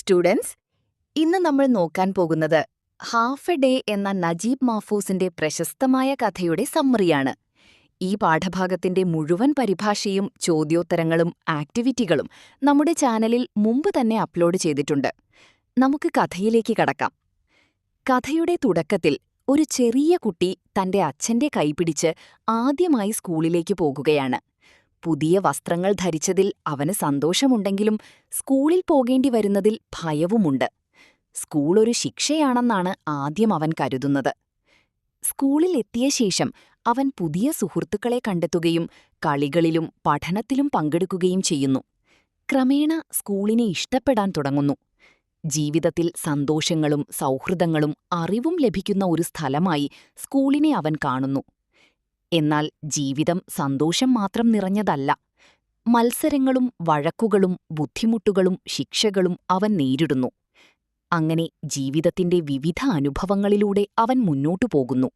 Students, ഇന്ന് നമ്മൾ നോക്കാൻ പോകുന്നത് ഹാഫ് എ ഡേ എന്ന നജീബ് മാഫൂസിന്റെ പ്രശസ്തമായ കഥയുടെ സമ്മറിയാണ്. ഈ പാഠഭാഗത്തിന്റെ മുഴുവൻ പരിഭാഷയും ചോദ്യോത്തരങ്ങളും ആക്ടിവിറ്റികളും നമ്മുടെ ചാനലിൽ മുമ്പ് തന്നെ അപ്ലോഡ് ചെയ്തിട്ടുണ്ട്. നമുക്ക് കഥയിലേക്ക് കടക്കാം. കഥയുടെ തുടക്കത്തിൽ ഒരു ചെറിയ കുട്ടി തന്റെ അച്ഛന്റെ കൈപിടിച്ച് ആദ്യമായി സ്കൂളിലേക്ക് പോകുകയാണ്. പുതിയ വസ്ത്രങ്ങൾ ധരിച്ചതിൽ അവന് സന്തോഷമുണ്ടെങ്കിലും സ്കൂളിൽ പോകേണ്ടി വരുന്നതിൽ ഭയവുമുണ്ട്. സ്കൂൾ ഒരു ശിക്ഷയാണെന്നാണ് ആദ്യം അവൻ കരുതുന്നത്. സ്കൂളിൽ എത്തിയ ശേഷം അവൻ പുതിയ സുഹൃത്തുക്കളെ കണ്ടെത്തുകയും കളികളിലും പഠനത്തിലും പങ്കെടുക്കുകയും ചെയ്യുന്നു. ക്രമേണ സ്കൂളിനെ ഇഷ്ടപ്പെടാൻ തുടങ്ങുന്നു. ജീവിതത്തിൽ സന്തോഷങ്ങളും സൗഹൃദങ്ങളും അറിവും ലഭിക്കുന്ന ഒരു സ്ഥലമായി സ്കൂളിനെ അവൻ കാണുന്നു. എന്നാൽ ജീവിതം സന്തോഷം മാത്രം നിറഞ്ഞതല്ല. മത്സരങ്ങളും വഴക്കുകളും ബുദ്ധിമുട്ടുകളും ശിക്ഷകളും അവൻ നേരിടുന്നു. അങ്ങനെ ജീവിതത്തിന്റെ വിവിധ അനുഭവങ്ങളിലൂടെ അവൻ മുന്നോട്ടു പോകുന്നു.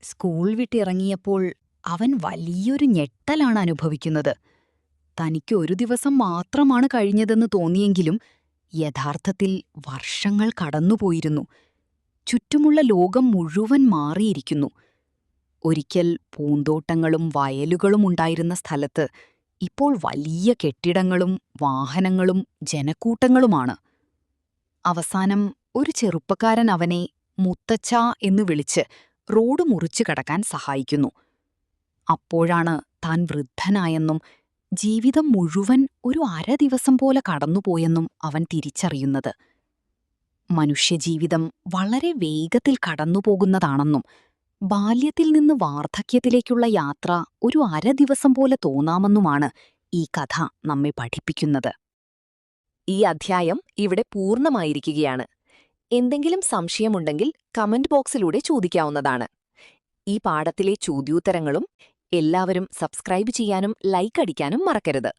സ്കൂൾ വിട്ടിറങ്ങിയപ്പോൾ അവൻ വലിയൊരു ഞെട്ടലാണ് അനുഭവിക്കുന്നത്. തനിക്ക് ഒരു ദിവസം മാത്രമാണ് കഴിഞ്ഞതെന്ന് തോന്നിയെങ്കിലും യഥാർത്ഥത്തിൽ വർഷങ്ങൾ കടന്നുപോയിരുന്നു. ചുറ്റുമുള്ള ലോകം മുഴുവൻ മാറിയിരിക്കുന്നു. ഒരിക്കൽ പൂന്തോട്ടങ്ങളും വയലുകളും ഉണ്ടായിരുന്ന സ്ഥലത്ത് ഇപ്പോൾ വലിയ കെട്ടിടങ്ങളും വാഹനങ്ങളും ജനക്കൂട്ടങ്ങളുമാണ്. അവസാനം ഒരു ചെറുപ്പക്കാരൻ അവനെ മുത്തച്ഛാ എന്നു വിളിച്ച് റോഡ് മുറിച്ചു കടക്കാൻ സഹായിക്കുന്നു. അപ്പോഴാണ് താൻ വൃദ്ധനായെന്നും ജീവിതം മുഴുവൻ ഒരു ദിവസം പോലെ കടന്നുപോയെന്നും അവൻ തിരിച്ചറിയുന്നത്. മനുഷ്യജീവിതം വളരെ വേഗത്തിൽ കടന്നുപോകുന്നതാണെന്നും ബാല്യത്തിൽ നിന്ന് വാർദ്ധക്യത്തിലേക്കുള്ള യാത്ര ഒരു ദിവസം പോലെ തോന്നാമെന്നുമാണ് ഈ കഥ നമ്മെ പഠിപ്പിക്കുന്നത്. ഈ അധ്യായം ഇവിടെ പൂർണ്ണമായിരിക്കുകയാണ്. എന്തെങ്കിലും സംശയമുണ്ടെങ്കിൽ കമന്റ് ബോക്സിലൂടെ ചോദിക്കാവുന്നതാണ്. ഈ പാഠത്തിലെ ചോദ്യോത്തരങ്ങളും എല്ലാവരും സബ്സ്ക്രൈബ് ചെയ്യാനും ലൈക്ക് അടിക്കാനും മറക്കരുത്.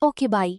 Okay, by.